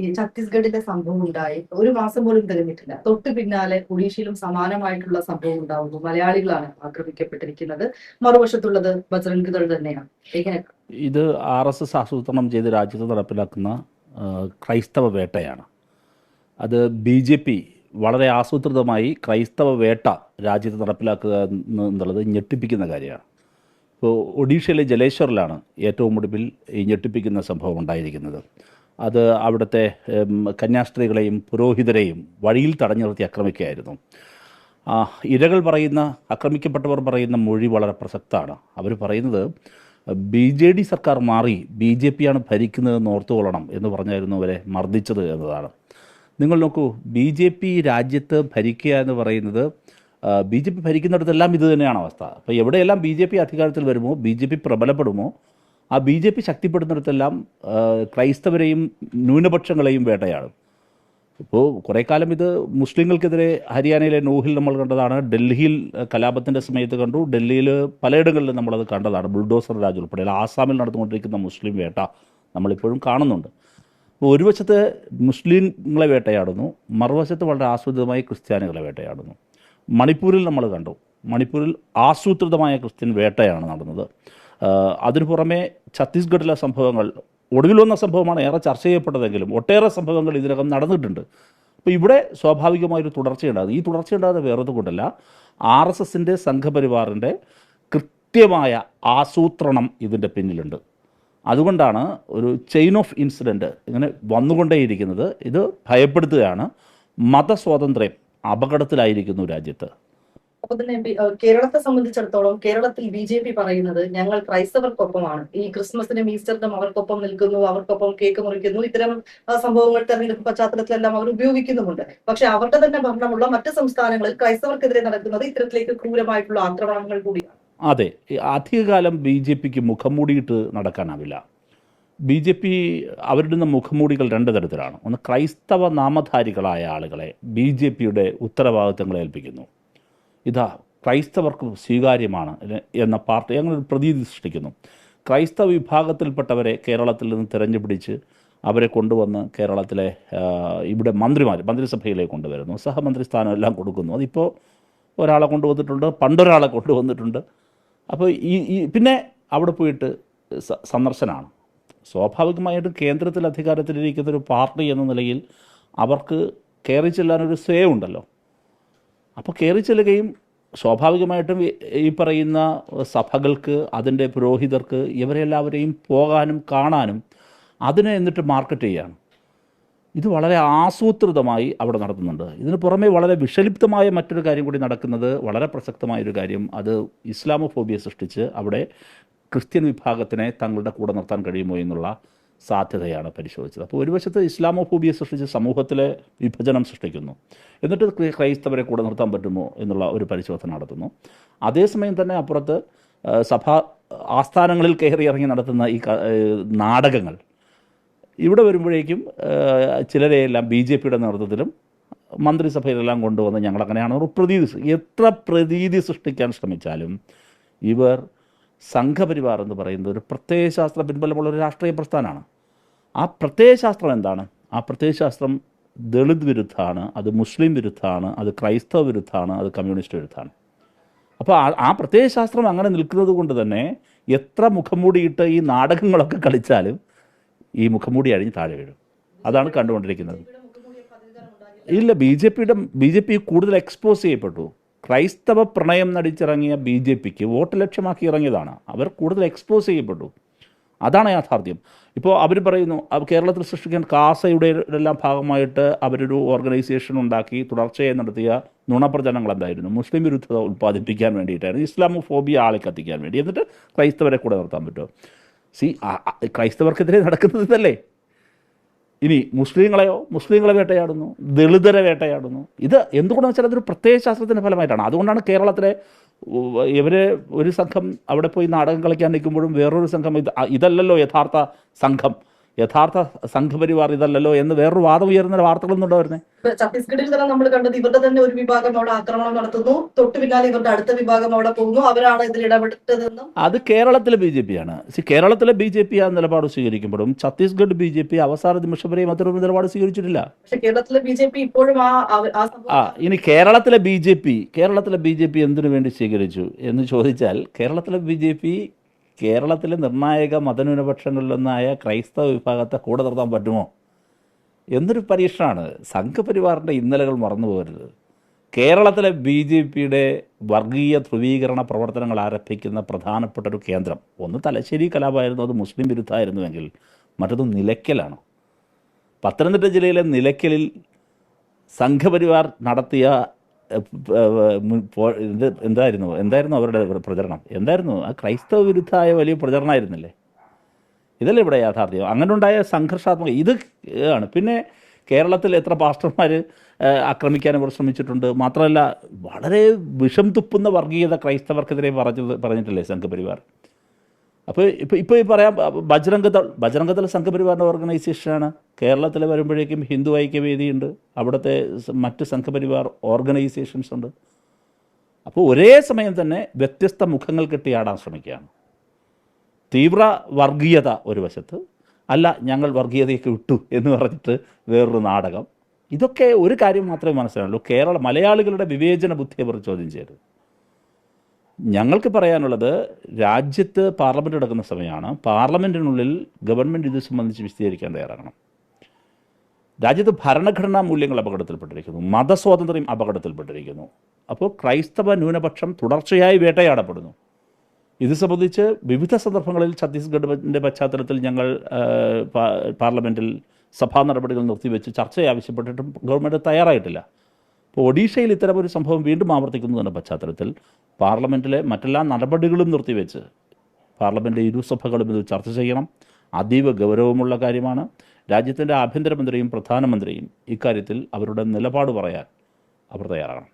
ഈ ഛത്തീസ്ഗഡിലെ സംഭവം ഉണ്ടായി ഒരു മാസം പോലും തികഞ്ഞിട്ടില്ല. തൊട്ടു പിന്നാലെ ഒഡീഷയിലും സമാനമായിട്ടുള്ള സംഭവം ഉണ്ടാവുന്നു. മലയാളികളാണ് ആക്രമിക്കപ്പെട്ടിരിക്കുന്നത്. മറുവശത്തുള്ളത് ബജ്രംഗ് ദൾ തന്നെയാണ്. എങ്ങനെ? ഇത് RSS ആസൂത്രണം ചെയ്ത് രാജ്യത്ത് നടപ്പിലാക്കുന്ന ക്രൈസ്തവ വേട്ടയാണ്. അത് BJP വളരെ ആസൂത്രിതമായി ക്രൈസ്തവ വേട്ട രാജ്യത്ത് നടപ്പിലാക്കുക എന്നുള്ളത് ഞെട്ടിപ്പിക്കുന്ന കാര്യമാണ്. ഇപ്പോൾ ഒഡീഷയിലെ ജലേശ്വറിലാണ് ഏറ്റവും ഒടുവിൽ ഈ ഞെട്ടിപ്പിക്കുന്ന സംഭവം ഉണ്ടായിരിക്കുന്നത്. അത് അവിടുത്തെ കന്യാസ്ത്രീകളെയും പുരോഹിതരെയും വഴിയിൽ തടഞ്ഞു നിർത്തി ആക്രമിക്കുകയായിരുന്നു. ഇരകൾ പറയുന്ന, ആക്രമിക്കപ്പെട്ടവർ പറയുന്ന മൊഴി വളരെ പ്രസക്തമാണ്. അവർ പറയുന്നത് BJD സർക്കാർ മാറി BJP ആണ് ഭരിക്കുന്നതെന്ന് ഓർത്തുകൊള്ളണം എന്ന് പറഞ്ഞായിരുന്നു അവരെ മർദ്ദിച്ചത് എന്നതാണ്. നിങ്ങൾ നോക്കൂ, BJP രാജ്യത്ത് ഭരിക്കുക എന്ന് പറയുന്നത് BJP ഭരിക്കുന്നിടത്തെല്ലാം ഇത് തന്നെയാണ് അവസ്ഥ. അപ്പോൾ എവിടെയെല്ലാം BJP അധികാരത്തിൽ വരുമോ, BJP പ്രബലപ്പെടുമോ, ആ BJP ശക്തിപ്പെടുന്നിടത്തെല്ലാം ക്രൈസ്തവരെയും ന്യൂനപക്ഷങ്ങളെയും വേട്ടയാണ്. ഇപ്പോൾ കുറേ കാലം ഇത് മുസ്ലിങ്ങൾക്കെതിരെ ഹരിയാനയിലെ നൂഹിൽ നമ്മൾ കണ്ടതാണ്. ഡൽഹിയിൽ കലാപത്തിൻ്റെ സമയത്ത് കണ്ടു. ഡൽഹിയിൽ പലയിടങ്ങളിലും നമ്മളത് കണ്ടതാണ്. ബുൾഡോസർ രാജ് ഉൾപ്പെടെ ആസാമിൽ നടന്നുകൊണ്ടിരിക്കുന്ന മുസ്ലിം വേട്ട നമ്മളിപ്പോഴും കാണുന്നുണ്ട്. അപ്പോൾ ഒരു വശത്ത് മുസ്ലിങ്ങളെ വേട്ടയാടുന്നു, മറുവശത്ത് വളരെ ആസൂത്രിതമായി ക്രിസ്ത്യാനികളെ വേട്ടയാടുന്നു. മണിപ്പൂരിൽ നമ്മൾ കണ്ടു. മണിപ്പൂരിൽ ആസൂത്രിതമായ ക്രിസ്ത്യൻ വേട്ടയാണ് നടന്നത്. അതിനു പുറമെ ഛത്തീസ്ഗഡിലെ സംഭവങ്ങൾ, ഒടുവിൽ വന്ന സംഭവമാണ് ഏറെ ചർച്ച ചെയ്യപ്പെട്ടതെങ്കിലും ഒട്ടേറെ സംഭവങ്ങൾ ഇതിനകം നടന്നിട്ടുണ്ട്. അപ്പോൾ ഇവിടെ സ്വാഭാവികമായൊരു തുടർച്ചയുണ്ടാകും. ഈ തുടർച്ചയുണ്ടാകുന്നത് വേറൊന്നും കൊണ്ടല്ല, RSSൻ്റെ സംഘപരിവാറിൻ്റെ കൃത്യമായ ആസൂത്രണം ഇതിൻ്റെ പിന്നിലുണ്ട്. അതുകൊണ്ടാണ് ഒരു ചെയിൻ ഓഫ് ഇൻസിഡൻറ്റ് ഇങ്ങനെ വന്നുകൊണ്ടേയിരിക്കുന്നത്. ഇത് ഭയപ്പെടുത്തുകയാണ്. മതസ്വാതന്ത്ര്യം അപകടത്തിലായിരിക്കുന്നു രാജ്യത്ത്. അപ്പൊ തന്നെ കേരളത്തെ സംബന്ധിച്ചിടത്തോളം കേരളത്തിൽ BJP പറയുന്നത് ഞങ്ങൾ ക്രൈസ്തവർക്കൊപ്പമാണ്, ഈ ക്രിസ്മസിനും ഈസ്റ്ററിനും അവർക്കൊപ്പം നിൽക്കുന്നു, അവർക്കൊപ്പം കേക്ക് മുറിക്കുന്നു, ഇത്തരം സംഭവങ്ങൾ തെരഞ്ഞെടുപ്പ് പശ്ചാത്തലത്തിലെല്ലാം അവർ ഉപയോഗിക്കുന്നുമുണ്ട്. പക്ഷെ അവരുടെ തന്നെ ഭരണമുള്ള മറ്റ് സംസ്ഥാനങ്ങളിൽ ക്രൈസ്തവർക്കെതിരെ നടക്കുന്നത് ഇത്തരത്തിലേക്ക് ക്രൂരമായിട്ടുള്ള ആക്രമണങ്ങൾ കൂടിയാണ്. അതെ, അധികകാലം BJPക്ക് മുഖം മൂടിയിട്ട് നടക്കാനാവില്ല. BJP അവരുടെ മുഖംമൂടികൾ രണ്ട് തരത്തിലാണ്. ഒന്ന്, ക്രൈസ്തവ നാമധാരികളായ ആളുകളെ BJPയുടെ ഉത്തരവാദിത്തങ്ങൾ ഏൽപ്പിക്കുന്നു. ഇതാ ക്രൈസ്തവർക്ക് സ്വീകാര്യമാണ് എന്ന പാർട്ടി അങ്ങനെ ഒരു പ്രതീതി സൃഷ്ടിക്കുന്നു. ക്രൈസ്തവ വിഭാഗത്തിൽപ്പെട്ടവരെ കേരളത്തിൽ നിന്ന് തിരഞ്ഞുപിടിച്ച് അവരെ കൊണ്ടുവന്ന് കേരളത്തിലെ ഇവിടെ മന്ത്രിസഭയിലേക്ക് കൊണ്ടുവരുന്നു. സഹമന്ത്രി സ്ഥാനം എല്ലാം കൊടുക്കുന്നു. അതിപ്പോൾ ഒരാളെ കൊണ്ടുവന്നിട്ടുണ്ട്, പണ്ടൊരാളെ കൊണ്ടുവന്നിട്ടുണ്ട്. അപ്പോൾ പിന്നെ അവിടെ പോയിട്ട് സന്ദർശനമാണ്. സ്വാഭാവികമായിട്ടും കേന്ദ്രത്തിൽ അധികാരത്തിലിരിക്കുന്നൊരു പാർട്ടി എന്ന നിലയിൽ അവർക്ക് കയറി ചെല്ലാനൊരു സ്വേ ഉണ്ടല്ലോ. അപ്പോൾ കയറി ചെല്ലുകയും സ്വാഭാവികമായിട്ടും ഈ പറയുന്ന സഭകൾക്ക്, അതിൻ്റെ പുരോഹിതർക്ക്, ഇവരെല്ലാവരെയും പോകാനും കാണാനും അതിനെ എന്നിട്ട് മാർക്കറ്റ് ചെയ്യുകയാണ്. ഇത് വളരെ ആസൂത്രിതമായി അവിടെ നടത്തുന്നുണ്ട്. ഇതിന് പുറമെ വളരെ വിഷലിപ്തമായ മറ്റൊരു കാര്യം കൂടി നടക്കുന്നത്, വളരെ പ്രസക്തമായൊരു കാര്യം. അത് ഇസ്ലാമോഫോബിയ സൃഷ്ടിച്ച് അവിടെ ക്രിസ്ത്യൻ വിഭാഗത്തിനെ തങ്ങളുടെ കൂടെ നിർത്താൻ കഴിയുമോ എന്നുള്ള സാധ്യതയാണ് പരിശോധിച്ചത്. അപ്പോൾ ഒരു വശത്ത് ഇസ്ലാമോഫോബിയ സൃഷ്ടിച്ച് സമൂഹത്തിലെ വിഭജനം സൃഷ്ടിക്കുന്നു, എന്നിട്ട് ക്രൈസ്തവരെ കൂടെ നിർത്താൻ പറ്റുമോ എന്നുള്ള ഒരു പരിശോധന നടത്തുന്നു. അതേസമയം തന്നെ അപ്പുറത്ത് സഭാ ആസ്ഥാനങ്ങളിൽ കയറി ഇറങ്ങി നടത്തുന്ന ഈ നാടകങ്ങൾ ഇവിടെ വരുമ്പോഴേക്കും ചിലരെയെല്ലാം BJPയുടെ നേതൃത്വത്തിലും മന്ത്രിസഭയിലെല്ലാം കൊണ്ടുവന്ന് ഞങ്ങളങ്ങനെയാണ് എത്ര പ്രതീതി സൃഷ്ടിക്കാൻ ശ്രമിച്ചാലും ഇവർ സംഘപരിവാർ എന്ന് പറയുന്നത് ഒരു പ്രത്യയശാസ്ത്ര പിൻബലമുള്ള ഒരു രാഷ്ട്രീയ പ്രസ്ഥാനമാണ്. ആ പ്രത്യയശാസ്ത്രം എന്താണ്? ആ പ്രത്യയശാസ്ത്രം ദളിത് വിരുദ്ധമാണ്, അത് മുസ്ലിം വിരുദ്ധമാണ്, അത് ക്രൈസ്തവ വിരുദ്ധമാണ്, അത് കമ്മ്യൂണിസ്റ്റ് വിരുദ്ധമാണ്. അപ്പോൾ ആ പ്രത്യയശാസ്ത്രം അങ്ങനെ നിൽക്കുന്നത് കൊണ്ട് തന്നെ എത്ര മുഖംമൂടിയിട്ട് ഈ നാടകങ്ങളൊക്കെ കളിച്ചാലും ഈ മുഖംമൂടി അഴിഞ്ഞ് താഴെ വീഴും. അതാണ് കണ്ടുകൊണ്ടിരിക്കുന്നത്. ഇല്ല, BJP കൂടുതൽ എക്സ്പോസ് ചെയ്യപ്പെട്ടു. ക്രൈസ്തവ പ്രണയം നടിച്ചിറങ്ങിയ BJPക്ക് വോട്ട് ലക്ഷ്യമാക്കി ഇറങ്ങിയതാണ്. അവർ കൂടുതൽ എക്സ്പോസ് ചെയ്യപ്പെട്ടു. അതാണ് യാഥാർത്ഥ്യം. ഇപ്പോൾ അവർ പറയുന്നു കേരളത്തിൽ സൃഷ്ടിക്കാൻ കാസയുടെ എല്ലാം ഭാഗമായിട്ട് അവരൊരു ഓർഗനൈസേഷൻ ഉണ്ടാക്കി തുടർച്ചയായി നടത്തിയ നുണപ്രചരണങ്ങൾ എന്തായിരുന്നു? മുസ്ലിം വിരുദ്ധത ഉൽപ്പാദിപ്പിക്കാൻ വേണ്ടിയിട്ടായിരുന്നു, ഇസ്ലാമോഫോബിയ ആളെ കത്തിക്കാൻ വേണ്ടി. എന്നിട്ട് ക്രൈസ്തവരെ കൂടെ നിർത്താൻ പറ്റുമോ? ക്രൈസ്തവർക്കെതിരെ നടക്കുന്നത് ഇതല്ലേ. ഇനി മുസ്ലിങ്ങളെ വേട്ടയാടുന്നു, ദളിതരെ വേട്ടയാടുന്നു. ഇത് എന്തുകൊണ്ടെന്ന് വെച്ചാൽ അതൊരു പ്രത്യയശാസ്ത്രത്തിൻ്റെ ഫലമായിട്ടാണ്. അതുകൊണ്ടാണ് കേരളത്തിലെ ഒരു സംഘം അവിടെ പോയി നാടകം കളിക്കാൻ നിൽക്കുമ്പോഴും വേറൊരു സംഘം ഇതല്ലല്ലോ യഥാർത്ഥ സംഘം യഥാർത്ഥ സംഘപരിവാർ ഇതല്ലല്ലോ എന്ന് വേറൊരു വാദം ഉയർന്ന വാർത്തകളൊന്നുണ്ടോ വരുന്നത്? ഛത്തീസ്ഗഡിൽ തന്നെ നമ്മൾ കണ്ടത് ഇവരുടെ തന്നെ ഒരു വിഭാഗം അവിടെ ആക്രമണം നടത്തുന്നു, തൊട്ടു പിന്നാലെ ഇവരുടെ അടുത്ത വിഭാഗം അവിടെ പോകുന്നു, അവരാണ് ഇതിൽ ഇടപെട്ടതെന്നും. അത് കേരളത്തിലെ BJP ആണ്. കേരളത്തിലെ BJP ആ നിലപാട് സ്വീകരിക്കുമ്പോഴും ഛത്തീസ്ഗഡ് BJP അവസാന നിമിഷം വരെയും അത്തരം നിലപാട് സ്വീകരിച്ചിട്ടില്ല. പക്ഷെ കേരളത്തിലെ BJP ഇപ്പോഴും ഇനി കേരളത്തിലെ BJP എന്തിനു വേണ്ടി സ്വീകരിച്ചു എന്ന് ചോദിച്ചാൽ, കേരളത്തിലെ നിർണായക മതന്യൂനപക്ഷങ്ങളിലൊന്നായ ക്രൈസ്തവ വിഭാഗത്തെ കൂടെ നിർത്താൻ പറ്റുമോ എന്നൊരു പരീക്ഷണമാണ്. സംഘപരിവാറിൻ്റെ ഇന്നലകൾ മറന്നു പോകരുത്. കേരളത്തിലെ BJPയുടെ വർഗീയ ധ്രുവീകരണ പ്രവർത്തനങ്ങൾ ആരംഭിക്കുന്ന പ്രധാനപ്പെട്ട ഒരു കേന്ദ്രം, ഒന്ന് തലശ്ശേരി കലാപമായിരുന്നു, അത് മുസ്ലിം വിരുദ്ധമായിരുന്നുവെങ്കിൽ മറ്റൊന്ന് നിലയ്ക്കലാണ്. പത്തനംതിട്ട ജില്ലയിലെ നിലയ്ക്കലിൽ സംഘപരിവാർ നടത്തിയ എന്തായിരുന്നു അവരുടെ പ്രചരണം? ആ ക്രൈസ്തവ വിരുദ്ധമായ വലിയ പ്രചരണമായിരുന്നില്ലേ? ഇതല്ലേ ഇവിടെ യാഥാർത്ഥ്യം? അങ്ങനെ ഉണ്ടായ സംഘർഷാത്മക ഇത് ആണ്. പിന്നെ കേരളത്തിൽ എത്ര പാസ്റ്റർമാർ ആക്രമിക്കാൻ ഇവർ ശ്രമിച്ചിട്ടുണ്ട്. മാത്രമല്ല, വളരെ വിഷം തുപ്പുന്ന വർഗീയത ക്രൈസ്തവർക്കെതിരെ പറഞ്ഞിട്ടില്ലേ സംഘപരിവാർ? അപ്പോൾ ഇപ്പോൾ ഈ പറയാം, ബജ്രംഗദൾ സംഘപരിവാറിൻ്റെ ഓർഗനൈസേഷനാണ്. കേരളത്തിൽ വരുമ്പോഴേക്കും ഹിന്ദു ഐക്യവേദിയുണ്ട്, അവിടുത്തെ മറ്റ് സംഘപരിവാർ ഓർഗനൈസേഷൻസ് ഉണ്ട്. അപ്പോൾ ഒരേ സമയം തന്നെ വ്യത്യസ്ത മുഖങ്ങൾ കെട്ടിയാടാൻ ശ്രമിക്കുകയാണ്. തീവ്ര വർഗീയത ഒരു വശത്ത്, അല്ല ഞങ്ങൾ വർഗീയതയൊക്കെ വിട്ടു എന്ന് പറഞ്ഞിട്ട് വേറൊരു നാടകം. ഇതൊക്കെ ഒരു കാര്യം മാത്രമേ മനസ്സിലാവുള്ളൂ, മലയാളികളുടെ വിവേചന ബുദ്ധിയെ അവർ ചോദ്യം ചെയ്യരുത്. ഞങ്ങൾക്ക് പറയാനുള്ളത്, രാജ്യത്ത് പാർലമെൻറ്റ് നടക്കുന്ന സമയമാണ്. പാർലമെൻറ്റിനുള്ളിൽ ഗവൺമെൻറ് ഇത് സംബന്ധിച്ച് വിശദീകരിക്കാൻ തയ്യാറാകണം. രാജ്യത്ത് ഭരണഘടനാ മൂല്യങ്ങൾ അപകടത്തിൽപ്പെട്ടിരിക്കുന്നു, മതസ്വാതന്ത്ര്യം അപകടത്തിൽപ്പെട്ടിരിക്കുന്നു. അപ്പോൾ ക്രൈസ്തവ ന്യൂനപക്ഷം തുടർച്ചയായി വേട്ടയാടപ്പെടുന്നു. ഇത് സംബന്ധിച്ച് വിവിധ സന്ദർഭങ്ങളിൽ ഛത്തീസ്ഗഡിൻ്റെ പശ്ചാത്തലത്തിൽ ഞങ്ങൾ പാർലമെൻറ്റിൽ സഭാ നടപടികൾ നിർത്തിവെച്ച് ചർച്ച ആവശ്യപ്പെട്ടിട്ടും ഗവൺമെൻറ് തയ്യാറായിട്ടില്ല. ഇപ്പോൾ ഒഡീഷയിൽ ഇത്തരമൊരു സംഭവം വീണ്ടും ആവർത്തിക്കുന്നതിൻ്റെ പശ്ചാത്തലത്തിൽ പാർലമെൻറ്റിലെ മറ്റെല്ലാ നടപടികളും നിർത്തിവെച്ച് പാർലമെൻറ്റ് ഇരുസഭകളും ഇത് ചർച്ച ചെയ്യണം. അതീവ ഗൗരവമുള്ള കാര്യമാണ്. രാജ്യത്തിൻ്റെ ആഭ്യന്തരമന്ത്രിയും പ്രധാനമന്ത്രിയും ഇക്കാര്യത്തിൽ അവരുടെ നിലപാട് പറയാൻ അവർ തയ്യാറാകണം.